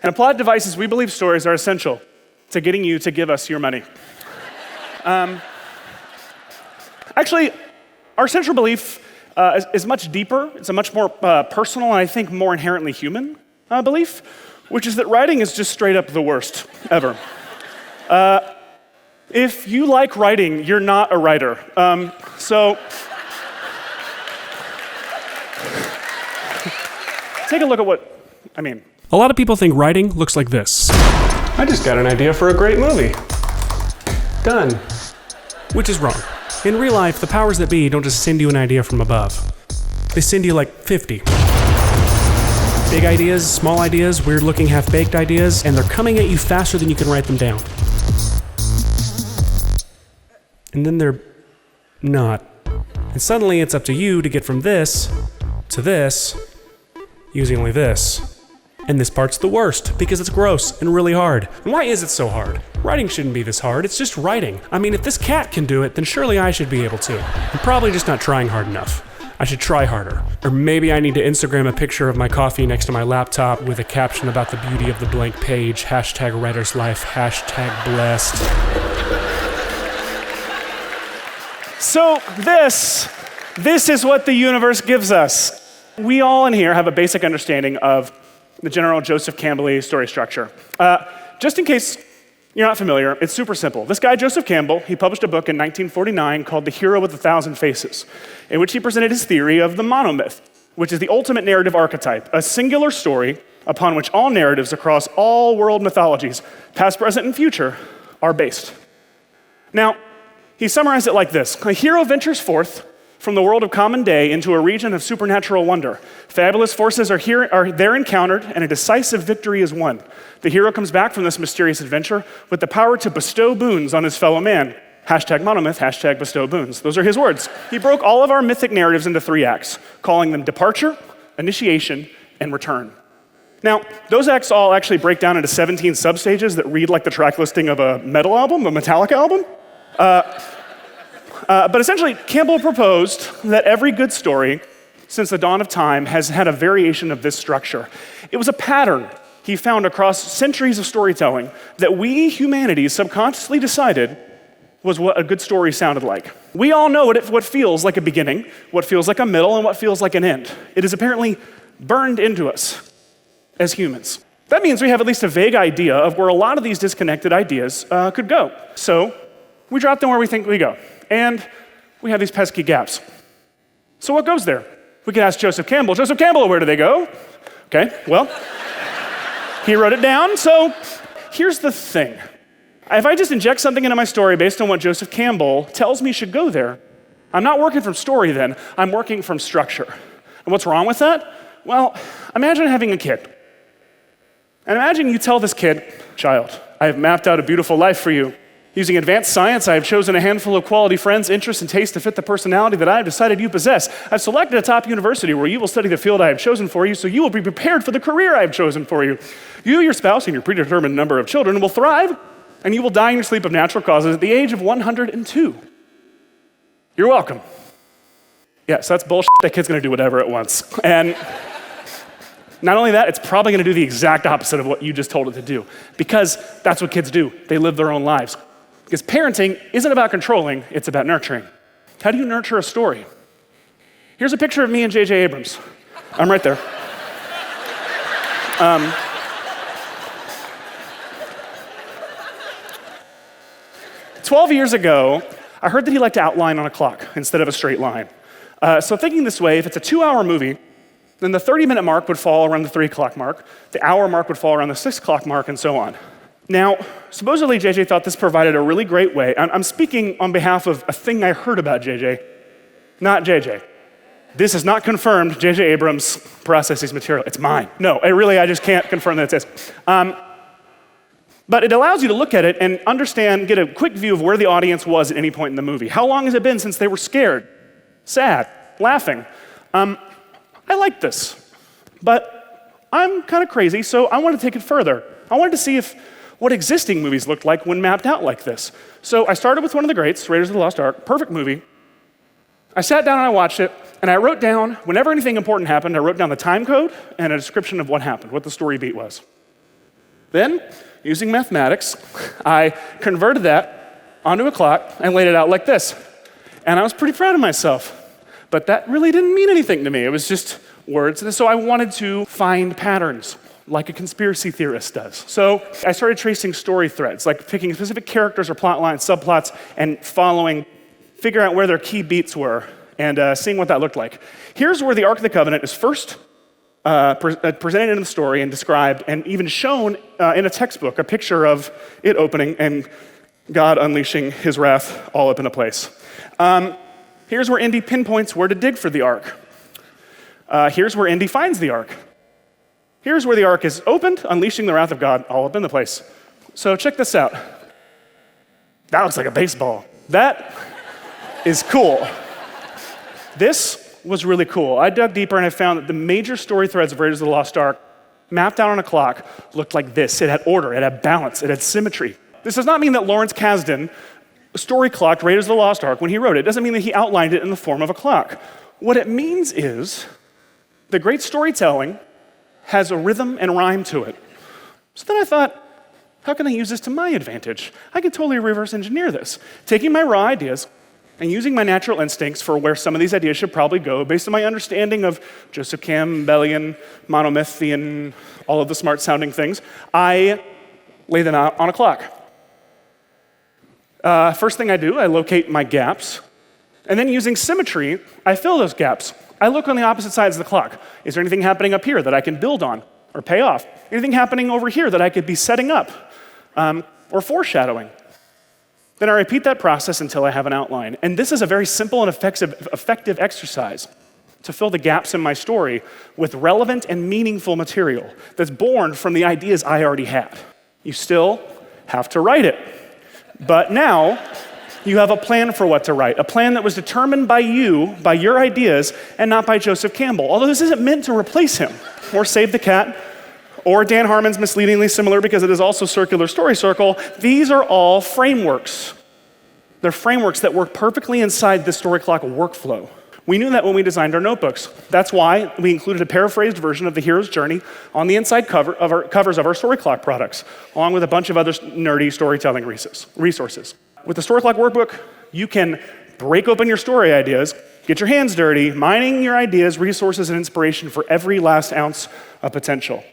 And applied devices, we believe stories are essential to getting you to give us your money. Actually, our central belief is much deeper. It's a much more personal and I think more inherently human belief, which is that writing is just straight up the worst ever. If you like writing, you're not a writer. So take a look at what I mean. A lot of people think writing looks like this. I just got an idea for a great movie. Done. Which is wrong. In real life, the powers that be don't just send you an idea from above. They send you like 50. Big ideas, small ideas, weird-looking half-baked ideas, and they're coming at you faster than you can write them down. And then they're not. And suddenly it's up to you to get from this to this using only this. And this part's the worst because it's gross and really hard. And why is it so hard? Writing shouldn't be this hard, it's just writing. I mean, if this cat can do it, then surely I should be able to. I'm probably just not trying hard enough. I should try harder. Or maybe I need to Instagram a picture of my coffee next to my laptop with a caption about the beauty of the blank page, hashtag writer's life, hashtag blessed. So this is what the universe gives us. We all in here have a basic understanding of the general Joseph Campbell story structure. Just in case you're not familiar, it's super simple. This guy, Joseph Campbell, he published a book in 1949 called The Hero with a Thousand Faces, in which he presented his theory of the monomyth, which is the ultimate narrative archetype, a singular story upon which all narratives across all world mythologies, past, present, and future, are based. Now, he summarized it like this. A hero ventures forth from the world of common day into a region of supernatural wonder. Fabulous forces are there encountered, and a decisive victory is won. The hero comes back from this mysterious adventure with the power to bestow boons on his fellow man. Hashtag monomyth, hashtag bestow boons. Those are his words. He broke all of our mythic narratives into 3 acts, calling them departure, initiation, and return. Now, those acts all actually break down into 17 substages that read like the track listing of a metal album, a Metallica album. But essentially, Campbell proposed that every good story since the dawn of time has had a variation of this structure. It was a pattern he found across centuries of storytelling that we, humanity, subconsciously decided was what a good story sounded like. We all know what feels like a beginning, what feels like a middle, and what feels like an end. It is apparently burned into us as humans. That means we have at least a vague idea of where a lot of these disconnected ideas could go. So we drop them where we think we go. And we have these pesky gaps. So what goes there? We could ask Joseph Campbell, where do they go? Okay, well, he wrote it down. So here's the thing. If I just inject something into my story based on what Joseph Campbell tells me should go there, I'm not working from story then, I'm working from structure. And what's wrong with that? Well, imagine having a kid. And imagine you tell this kid, child, I have mapped out a beautiful life for you. Using advanced science, I have chosen a handful of quality friends, interests, and tastes to fit the personality that I have decided you possess. I've selected a top university where you will study the field I have chosen for you, so you will be prepared for the career I have chosen for you. You, your spouse, and your predetermined number of children will thrive, and you will die in your sleep of natural causes at the age of 102. You're welcome. Yes, that's bullshit. That kid's gonna do whatever it wants. And not only that, it's probably gonna do the exact opposite of what you just told it to do, because that's what kids do. They live their own lives. Because parenting isn't about controlling, it's about nurturing. How do you nurture a story? Here's a picture of me and J.J. Abrams. I'm right there. 12 years ago, I heard that he liked to outline on a clock instead of a straight line. So thinking this way, if it's a 2-hour movie, then the 30-minute mark would fall around the 3 o'clock mark, the hour mark would fall around the 6 o'clock mark, and so on. Now, supposedly JJ thought this provided a really great way. I'm speaking on behalf of a thing I heard about JJ, not JJ. This is not confirmed JJ Abrams processes material. It's mine. No, I just can't confirm that it's his. But it allows you to look at it and understand, get a quick view of where the audience was at any point in the movie. How long has it been since they were scared, sad, laughing? I like this, but I'm kind of crazy, so I wanted to take it further. I wanted to see what existing movies looked like when mapped out like this. So I started with one of the greats, Raiders of the Lost Ark, perfect movie. I sat down and I watched it, and I wrote down, whenever anything important happened, I wrote down the time code and a description of what happened, what the story beat was. Then, using mathematics, I converted that onto a clock and laid it out like this. And I was pretty proud of myself. But that really didn't mean anything to me. It was just words. And so I wanted to find patterns, like a conspiracy theorist does. So I started tracing story threads, like picking specific characters or plot lines, subplots, and figure out where their key beats were, and seeing what that looked like. Here's where the Ark of the Covenant is first presented in the story and described, and even shown in a textbook, a picture of it opening and God unleashing his wrath all up in a place. Here's where Indy pinpoints where to dig for the Ark. Here's where Indy finds the Ark. Here's where the Ark is opened, unleashing the wrath of God all up in the place. So check this out. That looks like a baseball. That is cool. This was really cool. I dug deeper and I found that the major story threads of Raiders of the Lost Ark, mapped out on a clock, looked like this. It had order, it had balance, it had symmetry. This does not mean that Lawrence Kasdan story clocked Raiders of the Lost Ark when he wrote it. It doesn't mean that he outlined it in the form of a clock. What it means is the great storytelling has a rhythm and rhyme to it. So then I thought, how can I use this to my advantage? I can totally reverse engineer this, taking my raw ideas and using my natural instincts for where some of these ideas should probably go based on my understanding of Joseph Campbellian, monomythian, all of the smart-sounding things. I lay them out on a clock. First thing I do, I locate my gaps, and then using symmetry, I fill those gaps. I look on the opposite sides of the clock. Is there anything happening up here that I can build on or pay off? Anything happening over here that I could be setting up or foreshadowing? Then I repeat that process until I have an outline. And this is a very simple and effective exercise to fill the gaps in my story with relevant and meaningful material that's born from the ideas I already had. You still have to write it. But now, you have a plan for what to write, a plan that was determined by you, by your ideas, and not by Joseph Campbell. Although this isn't meant to replace him, or Save the Cat, or Dan Harmon's misleadingly similar because it is also Circular Story Circle. These are all frameworks. They're frameworks that work perfectly inside the story clock workflow. We knew that when we designed our notebooks. That's why we included a paraphrased version of the hero's journey on the inside covers of our story clock products, along with a bunch of other nerdy storytelling resources. With the Story Clock Workbook, you can break open your story ideas, get your hands dirty, mining your ideas, resources, and inspiration for every last ounce of potential.